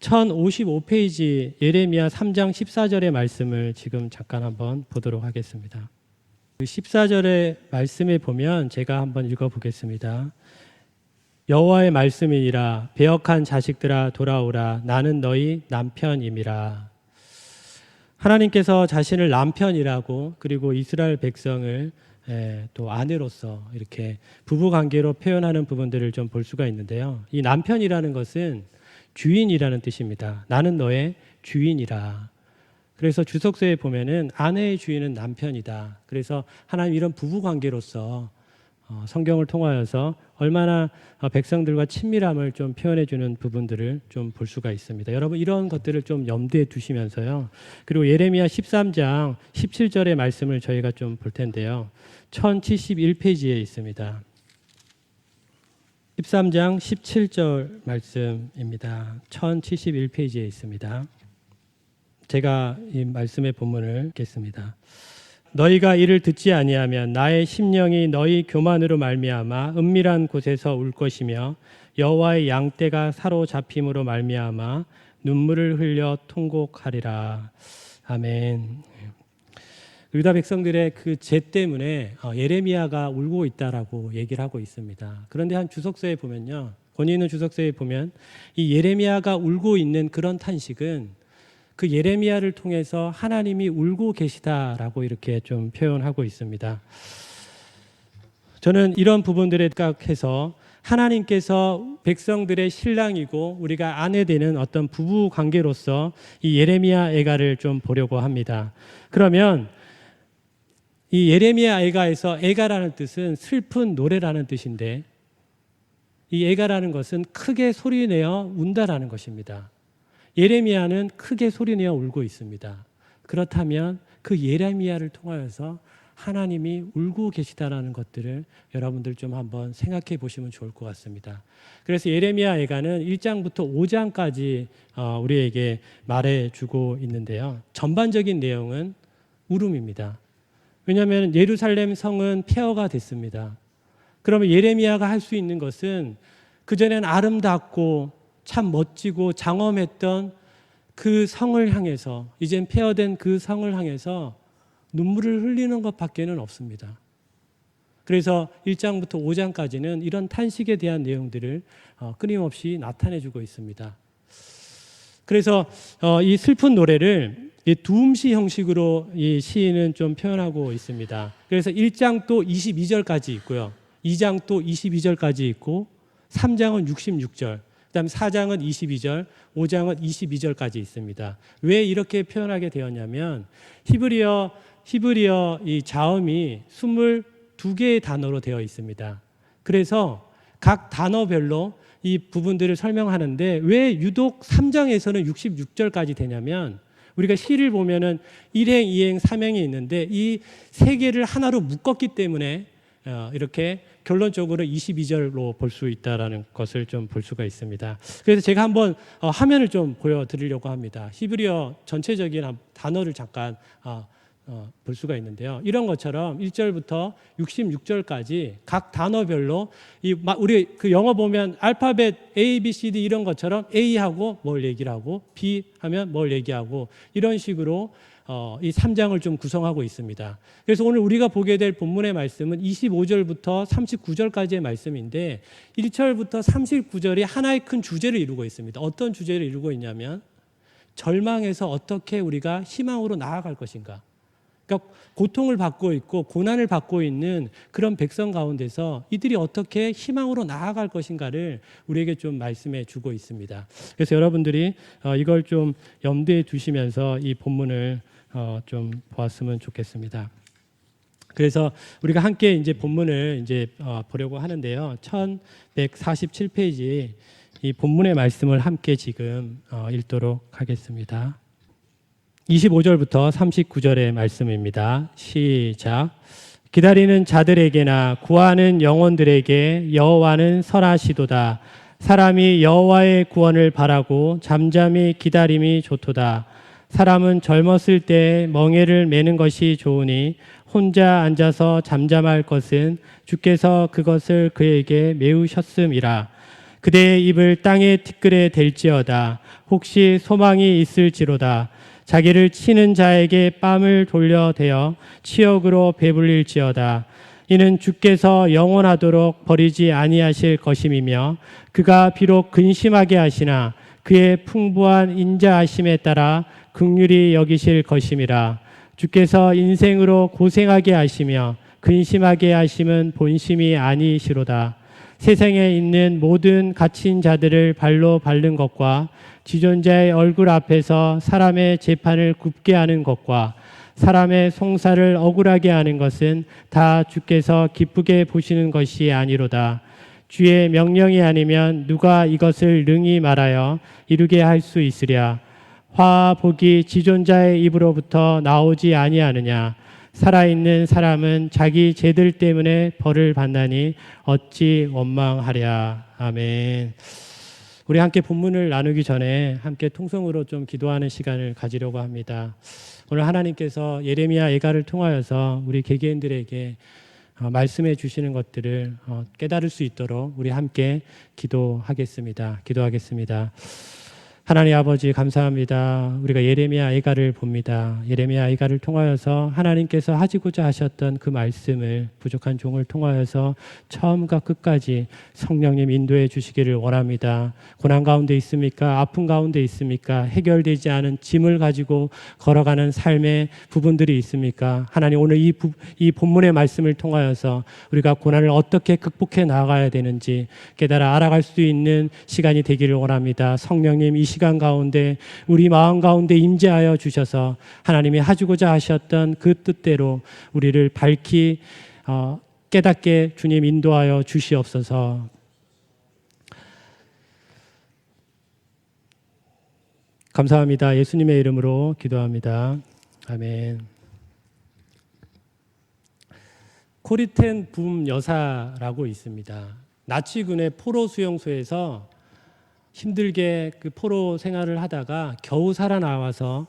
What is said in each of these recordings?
1055페이지 예레미야 3장 14절의 말씀을 지금 잠깐 한번 보도록 하겠습니다. 그 14절의 말씀에 보면 제가 한번 읽어보겠습니다. 여호와의 말씀이니라 배역한 자식들아 돌아오라 나는 너희 남편임이라. 하나님께서 자신을 남편이라고 그리고 이스라엘 백성을 또 아내로서 이렇게 부부관계로 표현하는 부분들을 좀 볼 수가 있는데요. 이 남편이라는 것은 주인이라는 뜻입니다. 나는 너의 주인이라. 그래서 주석서에 보면은 아내의 주인은 남편이다. 그래서 하나님 이런 부부관계로서 성경을 통하여서 얼마나 백성들과 친밀함을 좀 표현해 주는 부분들을 좀 볼 수가 있습니다. 여러분 이런 것들을 좀 염두에 두시면서요. 그리고 예레미야 13장 17절의 말씀을 저희가 좀 볼 텐데요. 1071페이지에 있습니다. 13장 17절 말씀입니다. 1071페이지에 있습니다. 제가 이 말씀의 본문을 읽겠습니다. 너희가 이를 듣지 아니하면 나의 심령이 너희 교만으로 말미암아 은밀한 곳에서 울 것이며 여호와의 양떼가 사로잡힘으로 말미암아 눈물을 흘려 통곡하리라. 아멘. 유다 백성들의 그 죄 때문에 예레미야가 울고 있다라고 얘기를 하고 있습니다. 그런데 한 주석서에 보면요, 권위 있는 주석서에 보면 이 예레미야가 울고 있는 그런 탄식은 그 예레미야를 통해서 하나님이 울고 계시다라고 이렇게 좀 표현하고 있습니다. 저는 이런 부분들에 각해서 하나님께서 백성들의 신랑이고 우리가 아내 되는 어떤 부부 관계로서 이 예레미야 애가를 좀 보려고 합니다. 그러면 이 예레미야 애가에서 애가라는 뜻은 슬픈 노래라는 뜻인데 이 애가라는 것은 크게 소리내어 운다라는 것입니다. 예레미야는 크게 소리내어 울고 있습니다. 그렇다면 그 예레미야를 통하여서 하나님이 울고 계시다라는 것들을 여러분들 좀 한번 생각해 보시면 좋을 것 같습니다. 그래서 예레미야 애가는 1장부터 5장까지 우리에게 말해주고 있는데요. 전반적인 내용은 울음입니다. 왜냐하면 예루살렘 성은 폐허가 됐습니다. 그러면 예레미야가 할 수 있는 것은 그전에는 아름답고 참 멋지고 장엄했던 그 성을 향해서 이젠 폐허된 그 성을 향해서 눈물을 흘리는 것밖에는 없습니다. 그래서 1장부터 5장까지는 이런 탄식에 대한 내용들을 끊임없이 나타내주고 있습니다. 그래서 이 슬픈 노래를 이 두음시 형식으로 이 시인은 좀 표현하고 있습니다. 그래서 1장 또 22절까지 있고요. 2장 또 22절까지 있고 3장은 66절, 그다음에 4장은 22절, 5장은 22절까지 있습니다. 왜 이렇게 표현하게 되었냐면 히브리어 이 자음이 22개의 단어로 되어 있습니다. 그래서 각 단어별로 이 부분들을 설명하는데 왜 유독 3장에서는 66절까지 되냐면 우리가 시를 보면은 1행, 2행, 3행이 있는데 이 세 개를 하나로 묶었기 때문에 이렇게 결론적으로 22절로 볼 수 있다라는 것을 좀 볼 수가 있습니다. 그래서 제가 한번 화면을 좀 보여드리려고 합니다. 히브리어 전체적인 단어를 잠깐 볼 수가 있는데요. 이런 것처럼 1절부터 66절까지 각 단어별로 우리 그 영어 보면 알파벳 A, B, C, D 이런 것처럼 A하고 뭘 얘기를 하고 B 하면 뭘 얘기하고 이런 식으로 이 3장을 좀 구성하고 있습니다. 그래서 오늘 우리가 보게 될 본문의 말씀은 25절부터 39절까지의 말씀인데 1절부터 39절이 하나의 큰 주제를 이루고 있습니다. 어떤 주제를 이루고 있냐면 절망에서 어떻게 우리가 희망으로 나아갈 것인가. 그러니까 고통을 받고 있고 고난을 받고 있는 그런 백성 가운데서 이들이 어떻게 희망으로 나아갈 것인가를 우리에게 좀 말씀해 주고 있습니다. 그래서 여러분들이 이걸 좀 염두에 두시면서 이 본문을 좀 보았으면 좋겠습니다. 그래서 우리가 함께 이제 본문을 이제 보려고 하는데요. 1147페이지 이 본문의 말씀을 함께 지금 읽도록 하겠습니다. 25절부터 39절의 말씀입니다. 시작. 기다리는 자들에게나 구하는 영혼들에게 여호와는 선하시도다. 사람이 여호와의 구원을 바라고 잠잠히 기다림이 좋도다. 사람은 젊었을 때 멍에를 매는 것이 좋으니 혼자 앉아서 잠잠할 것은 주께서 그것을 그에게 메우셨음이라. 그대의 입을 땅에 티끌에 댈지어다. 혹시 소망이 있을지로다. 자기를 치는 자에게 뺨을 돌려대어 치욕으로 배불릴지어다. 이는 주께서 영원하도록 버리지 아니하실 것임이며 그가 비록 근심하게 하시나 그의 풍부한 인자하심에 따라 긍휼히 여기실 것임이라. 주께서 인생으로 고생하게 하시며 근심하게 하심은 본심이 아니시로다. 세상에 있는 모든 갇힌 자들을 발로 밟는 것과 지존자의 얼굴 앞에서 사람의 재판을 굽게 하는 것과 사람의 송사를 억울하게 하는 것은 다 주께서 기쁘게 보시는 것이 아니로다. 주의 명령이 아니면 누가 이것을 능히 말하여 이루게 할 수 있으랴. 화와 복이 지존자의 입으로부터 나오지 아니하느냐. 살아있는 사람은 자기 죄들 때문에 벌을 받나니 어찌 원망하랴. 아멘. 우리 함께 본문을 나누기 전에 함께 통성으로 좀 기도하는 시간을 가지려고 합니다. 오늘 하나님께서 예레미야 예가를 통하여서 우리 개개인들에게 말씀해 주시는 것들을 깨달을 수 있도록 우리 함께 기도하겠습니다. 하나님 아버지 감사합니다. 우리가 예레미야 예가를 봅니다. 예레미야 예가를 통하여서 하나님께서 하시고자 하셨던 그 말씀을 부족한 종을 통하여서 처음과 끝까지 성령님 인도해 주시기를 원합니다. 고난 가운데 있습니까? 아픔 가운데 있습니까? 해결되지 않은 짐을 가지고 걸어가는 삶의 부분들이 있습니까? 하나님 오늘 이 본문의 말씀을 통하여서 우리가 고난을 어떻게 극복해 나가야 되는지 깨달아 알아갈 수 있는 시간이 되기를 원합니다. 성령님 이 시간 가운데 우리 마음 가운데 임재하여 주셔서 하나님이 하시고자 하셨던 그 뜻대로 우리를 밝히 깨닫게 주님 인도하여 주시옵소서. 감사합니다. 예수님의 이름으로 기도합니다. 아멘. 코리텐 붐 여사라고 있습니다. 나치군의 포로 수용소에서 힘들게 그 포로 생활을 하다가 겨우 살아나와서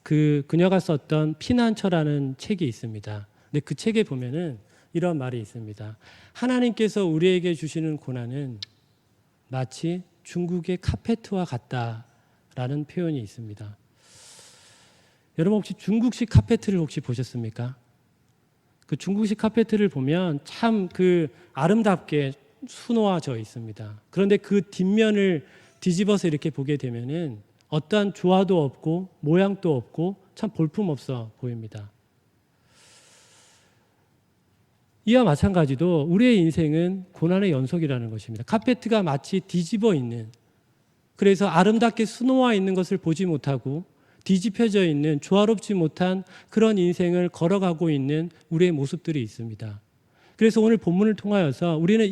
그녀가 썼던 피난처라는 책이 있습니다. 근데 그 책에 보면은 이런 말이 있습니다. 하나님께서 우리에게 주시는 고난은 마치 중국의 카페트와 같다라는 표현이 있습니다. 여러분 혹시 중국식 카페트를 혹시 보셨습니까? 그 중국식 카페트를 보면 참 그 아름답게 수놓아져 있습니다. 그런데 그 뒷면을 뒤집어서 이렇게 보게 되면은 어떠한 조화도 없고 모양도 없고 참 볼품없어 보입니다. 이와 마찬가지로 우리의 인생은 고난의 연속이라는 것입니다. 카페트가 마치 뒤집어 있는, 그래서 아름답게 수놓아 있는 것을 보지 못하고 뒤집혀져 있는 조화롭지 못한 그런 인생을 걸어가고 있는 우리의 모습들이 있습니다. 그래서 오늘 본문을 통하여서 우리는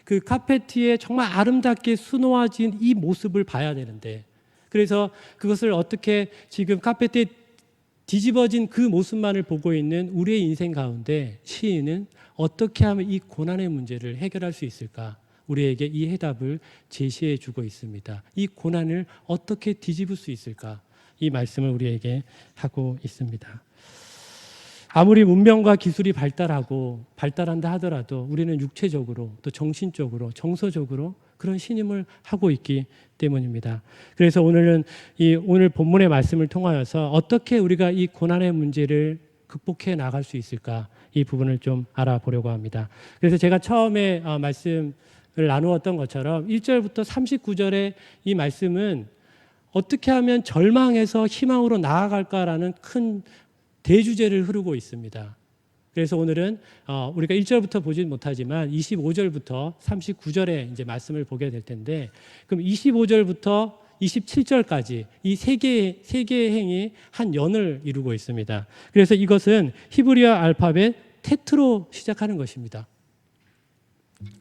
그 카페트에 정말 아름답게 수놓아진 이 모습을 봐야 되는데, 그래서 그것을 어떻게 지금 카페트에 뒤집어진 그 모습만을 보고 있는 우리의 인생 가운데 시인은 어떻게 하면 이 고난의 문제를 해결할 수 있을까? 우리에게 이 해답을 제시해 주고 있습니다. 이 고난을 어떻게 뒤집을 수 있을까? 이 말씀을 우리에게 하고 있습니다. 아무리 문명과 기술이 발달한다 하더라도 우리는 육체적으로 또 정신적으로 정서적으로 그런 신임을 하고 있기 때문입니다. 그래서 오늘 본문의 말씀을 통하여서 어떻게 우리가 이 고난의 문제를 극복해 나갈 수 있을까, 이 부분을 좀 알아보려고 합니다. 그래서 제가 처음에 말씀을 나누었던 것처럼 1절부터 39절의 이 말씀은 어떻게 하면 절망에서 희망으로 나아갈까라는 큰 대주제를 흐르고 있습니다. 그래서 오늘은 우리가 1절부터 보진 못하지만 25절부터 39절의 이제 말씀을 보게 될 텐데, 그럼 25절부터 27절까지 이 세 개의 행이 한 연을 이루고 있습니다. 그래서 이것은 히브리어 알파벳 테트로 시작하는 것입니다.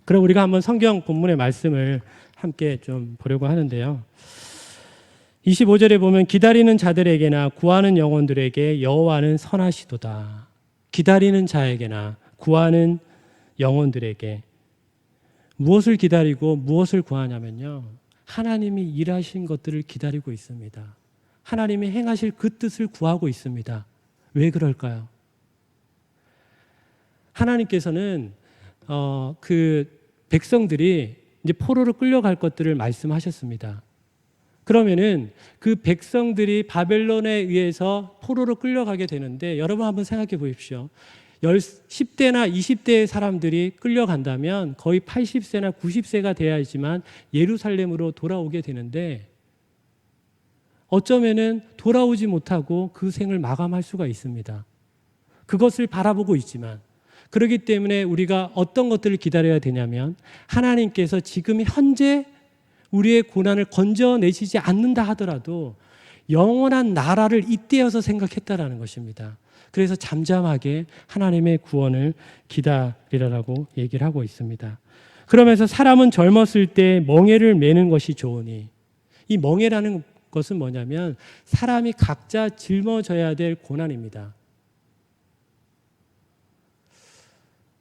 그럼 우리가 한번 성경 본문의 말씀을 함께 좀 보려고 하는데요. 25절에 보면 기다리는 자들에게나 구하는 영혼들에게 여호와는 선하시도다. 기다리는 자에게나 구하는 영혼들에게 무엇을 기다리고 무엇을 구하냐면요, 하나님이 일하신 것들을 기다리고 있습니다. 하나님이 행하실 그 뜻을 구하고 있습니다. 왜 그럴까요? 하나님께서는 그 백성들이 이제 포로로 끌려갈 것들을 말씀하셨습니다. 그러면은 그 백성들이 바벨론에 의해서 포로로 끌려가게 되는데 여러분 한번 생각해 보십시오. 10대나 20대의 사람들이 끌려간다면 거의 80세나 90세가 돼야지만 예루살렘으로 돌아오게 되는데 어쩌면은 돌아오지 못하고 그 생을 마감할 수가 있습니다. 그것을 바라보고 있지만 그렇기 때문에 우리가 어떤 것들을 기다려야 되냐면 하나님께서 지금 현재 우리의 고난을 건져내시지 않는다 하더라도 영원한 나라를 이때여서 생각했다라는 것입니다. 그래서 잠잠하게 하나님의 구원을 기다리라고 얘기를 하고 있습니다. 그러면서 사람은 젊었을 때 멍에를 매는 것이 좋으니, 이 멍에라는 것은 뭐냐면 사람이 각자 짊어져야 될 고난입니다.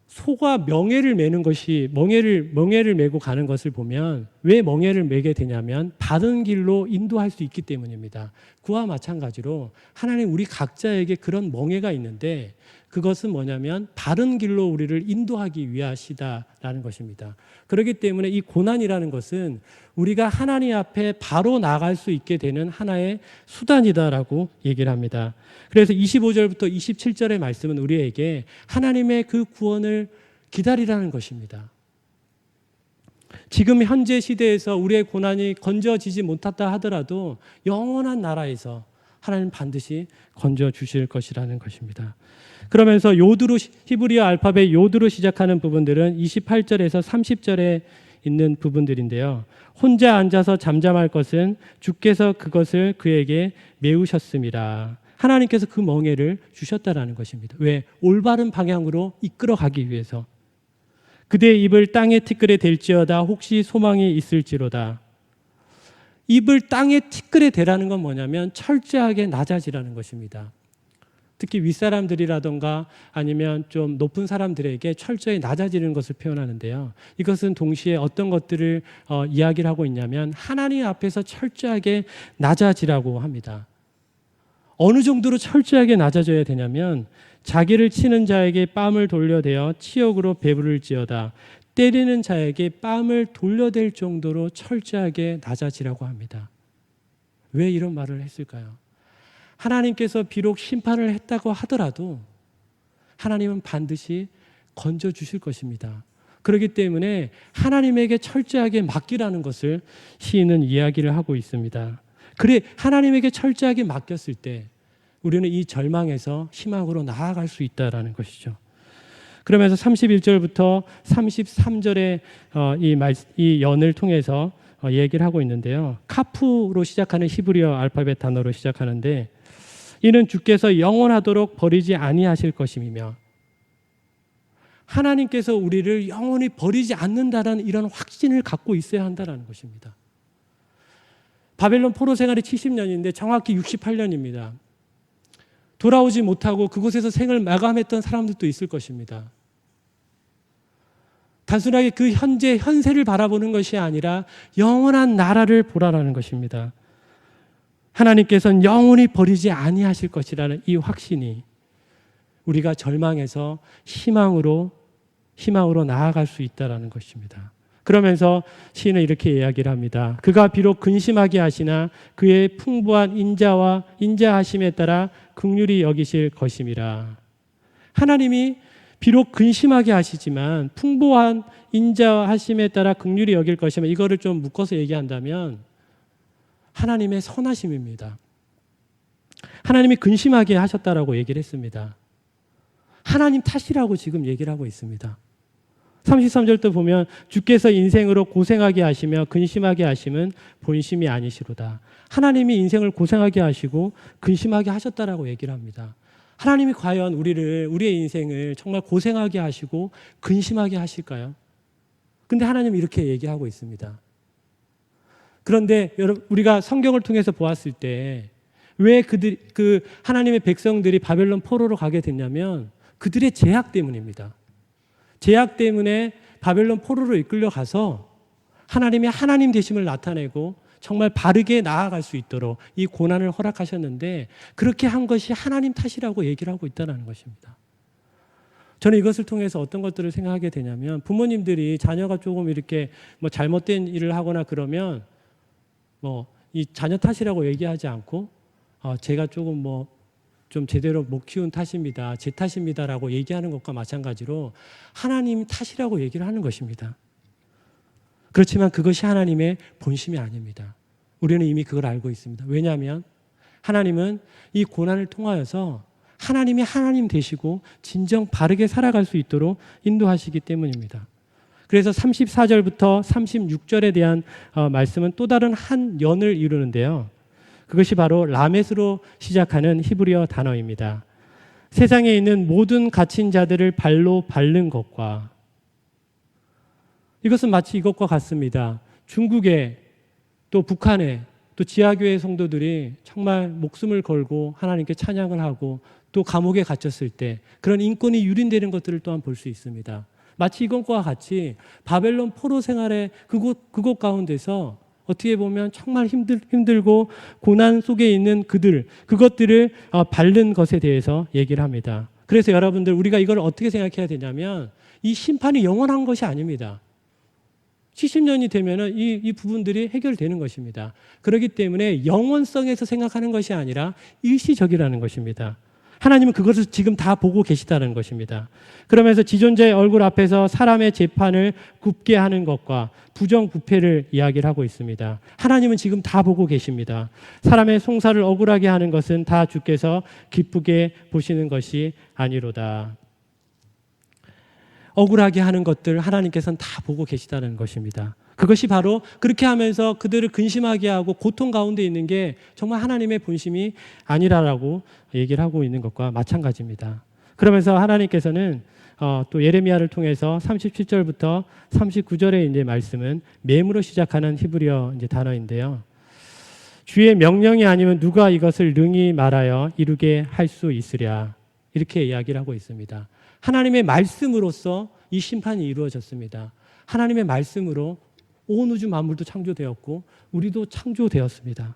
소가 멍에를 매는 것이 멍에를 메고 가는 것을 보면 왜 멍에를 매게 되냐면 바른 길로 인도할 수 있기 때문입니다. 그와 마찬가지로 하나님 우리 각자에게 그런 멍에가 있는데 그것은 뭐냐면 바른 길로 우리를 인도하기 위하시다라는 것입니다. 그렇기 때문에 이 고난이라는 것은 우리가 하나님 앞에 바로 나갈 수 있게 되는 하나의 수단이다라고 얘기를 합니다. 그래서 25절부터 27절의 말씀은 우리에게 하나님의 그 구원을 기다리라는 것입니다. 지금 현재 시대에서 우리의 고난이 건져지지 못했다 하더라도 영원한 나라에서 하나님 반드시 건져주실 것이라는 것입니다. 그러면서 요드로 히브리어 알파벳 요드로 시작하는 부분들은 28절에서 30절에 있는 부분들인데요. 혼자 앉아서 잠잠할 것은 주께서 그것을 그에게 메우셨음이라. 하나님께서 그 멍에를 주셨다라는 것입니다. 왜? 올바른 방향으로 이끌어가기 위해서. 그대의 입을 땅에 티끌에 댈지어다 혹시 소망이 있을지로다. 입을 땅에 티끌에 대라는 건 뭐냐면 철저하게 낮아지라는 것입니다. 특히 윗사람들이라던가 아니면 좀 높은 사람들에게 철저히 낮아지는 것을 표현하는데요. 이것은 동시에 어떤 것들을 이야기를 하고 있냐면 하나님 앞에서 철저하게 낮아지라고 합니다. 어느 정도로 철저하게 낮아져야 되냐면 자기를 치는 자에게 뺨을 돌려대어 치욕으로 배부를지어다. 때리는 자에게 뺨을 돌려댈 정도로 철저하게 낮아지라고 합니다. 왜 이런 말을 했을까요? 하나님께서 비록 심판을 했다고 하더라도 하나님은 반드시 건져주실 것입니다. 그렇기 때문에 하나님에게 철저하게 맡기라는 것을 시인은 이야기를 하고 있습니다. 그래 하나님에게 철저하게 맡겼을 때 우리는 이 절망에서 희망으로 나아갈 수 있다는 것이죠. 그러면서 31절부터 33절의 이 연을 통해서 얘기를 하고 있는데요. 카프로 시작하는 히브리어 알파벳 단어로 시작하는데 이는 주께서 영원하도록 버리지 아니하실 것임이며 하나님께서 우리를 영원히 버리지 않는다라는 이런 확신을 갖고 있어야 한다는 것입니다. 바벨론 포로 생활이 70년인데 정확히 68년입니다. 돌아오지 못하고 그곳에서 생을 마감했던 사람들도 있을 것입니다. 단순하게 그 현재 현세를 바라보는 것이 아니라 영원한 나라를 보라라는 것입니다. 하나님께서는 영원히 버리지 아니하실 것이라는 이 확신이 우리가 절망에서 희망으로 나아갈 수 있다는 것입니다. 그러면서 시인은 이렇게 이야기를 합니다. 그가 비록 근심하게 하시나 그의 풍부한 인자하심에 따라 긍휼히 여기실 것임이라. 하나님이 비록 근심하게 하시지만 풍부한 인자하심에 따라 긍휼히 여길 것이면 이거를 좀 묶어서 얘기한다면 하나님의 선하심입니다. 하나님이 근심하게 하셨다라고 얘기를 했습니다. 하나님 탓이라고 지금 얘기를 하고 있습니다. 33절도 보면 주께서 인생으로 고생하게 하시며 근심하게 하심은 본심이 아니시로다. 하나님이 인생을 고생하게 하시고 근심하게 하셨다라고 얘기를 합니다. 하나님이 과연 우리의 인생을 정말 고생하게 하시고 근심하게 하실까요? 근데 하나님은 이렇게 얘기하고 있습니다. 그런데 여러분 우리가 성경을 통해서 보았을 때 왜 그 하나님의 백성들이 바벨론 포로로 가게 됐냐면 그들의 제약 때문입니다. 제약 때문에 바벨론 포로로 이끌려 가서 하나님의 하나님 되심을 나타내고 정말 바르게 나아갈 수 있도록 이 고난을 허락하셨는데 그렇게 한 것이 하나님 탓이라고 얘기를 하고 있다는 것입니다. 저는 이것을 통해서 어떤 것들을 생각하게 되냐면 부모님들이 자녀가 조금 이렇게 뭐 잘못된 일을 하거나 그러면 뭐 이 자녀 탓이라고 얘기하지 않고 제가 조금 뭐 좀 제대로 못 키운 탓입니다. 제 탓입니다라고 얘기하는 것과 마찬가지로 하나님 탓이라고 얘기를 하는 것입니다. 그렇지만 그것이 하나님의 본심이 아닙니다. 우리는 이미 그걸 알고 있습니다. 왜냐하면 하나님은 이 고난을 통하여서 하나님이 하나님 되시고 진정 바르게 살아갈 수 있도록 인도하시기 때문입니다. 그래서 34절부터 36절에 대한 말씀은 또 다른 한 연을 이루는데요. 그것이 바로 라멧으로 시작하는 히브리어 단어입니다. 세상에 있는 모든 갇힌 자들을 발로 밟는 것과, 이것은 마치 이것과 같습니다. 중국에 또 북한에 또 지하교회 성도들이 정말 목숨을 걸고 하나님께 찬양을 하고 또 감옥에 갇혔을 때 그런 인권이 유린되는 것들을 또한 볼 수 있습니다. 마치 이것과 같이 바벨론 포로 생활의 그곳 가운데서 어떻게 보면 정말 힘들고 고난 속에 있는 그것들을 밟는 것에 대해서 얘기를 합니다. 그래서 여러분들 우리가 이걸 어떻게 생각해야 되냐면 이 심판이 영원한 것이 아닙니다. 70년이 되면은 이 부분들이 해결되는 것입니다. 그렇기 때문에 영원성에서 생각하는 것이 아니라 일시적이라는 것입니다. 하나님은 그것을 지금 다 보고 계시다는 것입니다. 그러면서 지존자의 얼굴 앞에서 사람의 재판을 굽게 하는 것과 부정부패를 이야기를 하고 있습니다. 하나님은 지금 다 보고 계십니다. 사람의 송사를 억울하게 하는 것은 다 주께서 기쁘게 보시는 것이 아니로다. 억울하게 하는 것들 하나님께서는 다 보고 계시다는 것입니다. 그것이 바로 그렇게 하면서 그들을 근심하게 하고 고통 가운데 있는 게 정말 하나님의 본심이 아니라라고 얘기를 하고 있는 것과 마찬가지입니다. 그러면서 하나님께서는 또 예레미야를 통해서 37절부터 39절의 이제 말씀은 맹으로 시작하는 히브리어 이제 단어인데요. 주의 명령이 아니면 누가 이것을 능히 말하여 이루게 할 수 있으랴. 이렇게 이야기를 하고 있습니다. 하나님의 말씀으로써 이 심판이 이루어졌습니다. 하나님의 말씀으로 온 우주 만물도 창조되었고 우리도 창조되었습니다.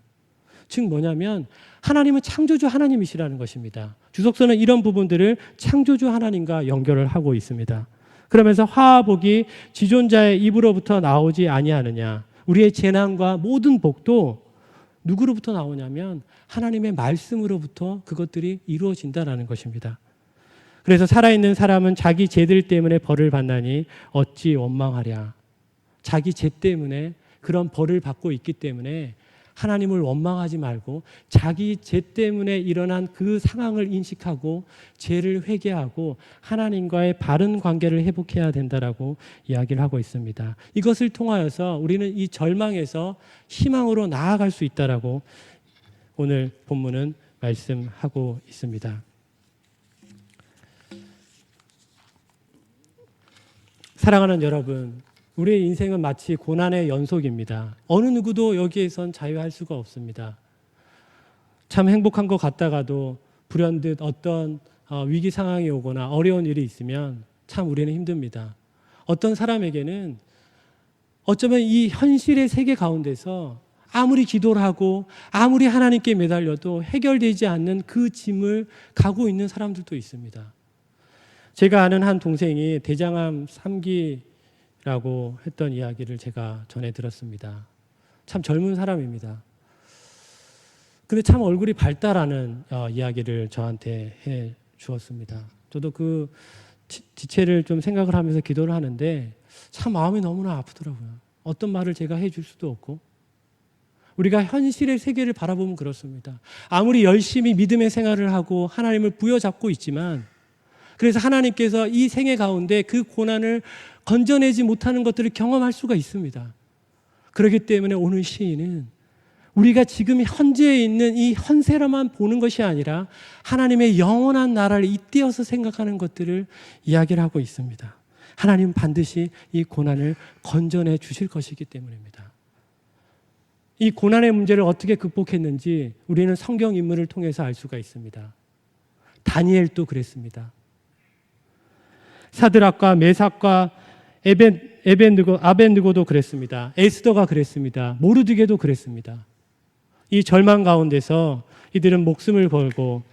즉 뭐냐면 하나님은 창조주 하나님이시라는 것입니다. 주석서는 이런 부분들을 창조주 하나님과 연결을 하고 있습니다. 그러면서 화복이 지존자의 입으로부터 나오지 아니하느냐. 우리의 재난과 모든 복도 누구로부터 나오냐면 하나님의 말씀으로부터 그것들이 이루어진다는 것입니다. 그래서 살아있는 사람은 자기 죄들 때문에 벌을 받나니 어찌 원망하랴. 자기 죄 때문에 그런 벌을 받고 있기 때문에 하나님을 원망하지 말고 자기 죄 때문에 일어난 그 상황을 인식하고 죄를 회개하고 하나님과의 바른 관계를 회복해야 된다라고 이야기를 하고 있습니다. 이것을 통하여서 우리는 이 절망에서 희망으로 나아갈 수 있다라고 오늘 본문은 말씀하고 있습니다. 사랑하는 여러분, 우리의 인생은 마치 고난의 연속입니다. 어느 누구도 여기에선 자유할 수가 없습니다. 참 행복한 것 같다가도 불현듯 어떤 위기 상황이 오거나 어려운 일이 있으면 참 우리는 힘듭니다. 어떤 사람에게는 어쩌면 이 현실의 세계 가운데서 아무리 기도를 하고 아무리 하나님께 매달려도 해결되지 않는 그 짐을 가고 있는 사람들도 있습니다. 제가 아는 한 동생이 대장암 3기라고 했던 이야기를 제가 전해 들었습니다. 참 젊은 사람입니다. 근데 참 얼굴이 밝다라는 이야기를 저한테 해 주었습니다. 저도 그 지체를 좀 생각을 하면서 기도를 하는데 참 마음이 너무나 아프더라고요. 어떤 말을 제가 해줄 수도 없고 우리가 현실의 세계를 바라보면 그렇습니다. 아무리 열심히 믿음의 생활을 하고 하나님을 부여잡고 있지만 그래서 하나님께서 이 생애 가운데 그 고난을 건져내지 못하는 것들을 경험할 수가 있습니다. 그렇기 때문에 오늘 시인은 우리가 지금 현재에 있는 이 현세로만 보는 것이 아니라 하나님의 영원한 나라를 잇대어서 생각하는 것들을 이야기를 하고 있습니다. 하나님은 반드시 이 고난을 건져내 주실 것이기 때문입니다. 이 고난의 문제를 어떻게 극복했는지 우리는 성경 인물을 통해서 알 수가 있습니다. 다니엘도 그랬습니다. 사드락과 메삭과 아벤느고도 그랬습니다. 에스더가 그랬습니다. 모르드게도 그랬습니다. 이 절망 가운데서 이들은 목숨을 걸고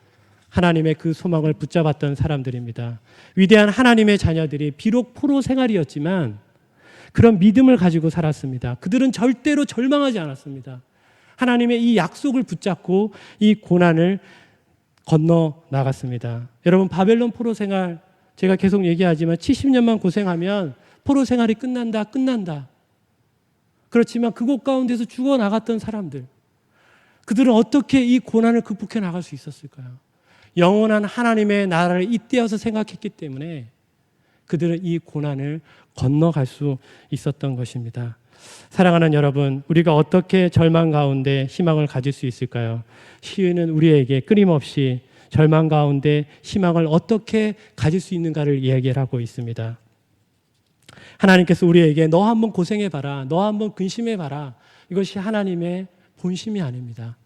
하나님의 그 소망을 붙잡았던 사람들입니다. 위대한 하나님의 자녀들이 비록 포로 생활이었지만 그런 믿음을 가지고 살았습니다. 그들은 절대로 절망하지 않았습니다. 하나님의 이 약속을 붙잡고 이 고난을 건너 나갔습니다. 여러분, 바벨론 포로 생활, 제가 계속 얘기하지만 70년만 고생하면 포로 생활이 끝난다. 그렇지만 그곳 가운데서 죽어나갔던 사람들, 그들은 어떻게 이 고난을 극복해 나갈 수 있었을까요? 영원한 하나님의 나라를 잇대어서 생각했기 때문에 그들은 이 고난을 건너갈 수 있었던 것입니다. 사랑하는 여러분, 우리가 어떻게 절망 가운데 희망을 가질 수 있을까요? 시인은 우리에게 끊임없이 절망 가운데 희망을 어떻게 가질 수 있는가를 이야기를 하고 있습니다. 하나님께서 우리에게 너 한번 고생해봐라, 너 한번 근심해봐라, 이것이 하나님의 본심이 아닙니다.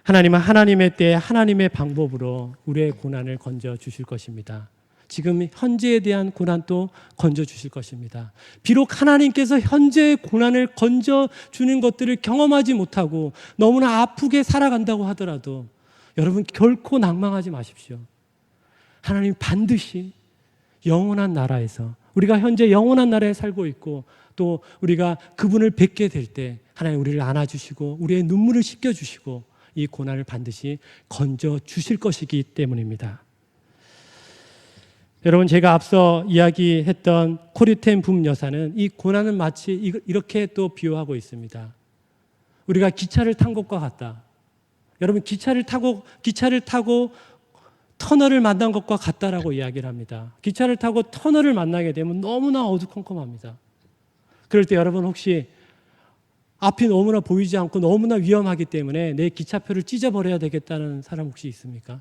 하나님은 하나님의 때에 하나님의 방법으로 우리의 고난을 건져 주실 것입니다. 지금 현재에 대한 고난도 건져 주실 것입니다. 비록 하나님께서 현재의 고난을 건져 주는 것들을 경험하지 못하고 너무나 아프게 살아간다고 하더라도 여러분, 결코 낭망하지 마십시오. 하나님 반드시 영원한 나라에서, 우리가 현재 영원한 나라에 살고 있고 또 우리가 그분을 뵙게 될 때 하나님 우리를 안아주시고 우리의 눈물을 씻겨주시고 이 고난을 반드시 건져 주실 것이기 때문입니다. 여러분, 제가 앞서 이야기했던 코르텐 붐 여사는 이 고난을 마치 이렇게 또 비유하고 있습니다. 우리가 기차를 탄 것과 같다. 여러분, 기차를 타고 터널을 만난 것과 같다라고 이야기를 합니다. 기차를 타고 터널을 만나게 되면 너무나 어두컴컴합니다. 그럴 때 여러분, 혹시 앞이 너무나 보이지 않고 너무나 위험하기 때문에 내 기차표를 찢어버려야 되겠다는 사람 혹시 있습니까?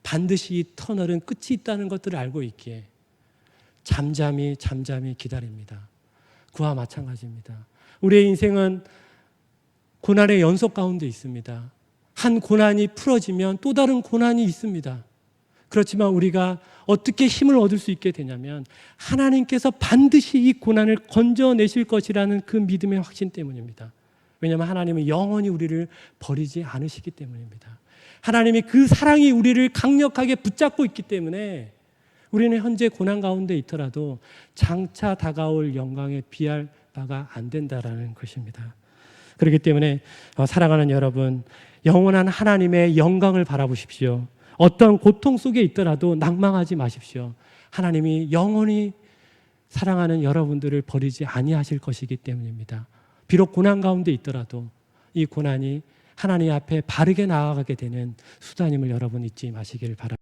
반드시 이 터널은 끝이 있다는 것들을 알고 있기에 잠잠히 기다립니다. 그와 마찬가지입니다. 우리의 인생은 고난의 연속 가운데 있습니다. 한 고난이 풀어지면 또 다른 고난이 있습니다. 그렇지만 우리가 어떻게 힘을 얻을 수 있게 되냐면 하나님께서 반드시 이 고난을 건져내실 것이라는 그 믿음의 확신 때문입니다. 왜냐하면 하나님은 영원히 우리를 버리지 않으시기 때문입니다. 하나님이 그 사랑이 우리를 강력하게 붙잡고 있기 때문에 우리는 현재 고난 가운데 있더라도 장차 다가올 영광에 비할 바가 안 된다라는 것입니다. 그렇기 때문에 사랑하는 여러분, 영원한 하나님의 영광을 바라보십시오. 어떤 고통 속에 있더라도 낭망하지 마십시오. 하나님이 영원히 사랑하는 여러분들을 버리지 아니하실 것이기 때문입니다. 비록 고난 가운데 있더라도 이 고난이 하나님 앞에 바르게 나아가게 되는 수단임을 여러분 잊지 마시기를 바랍니다.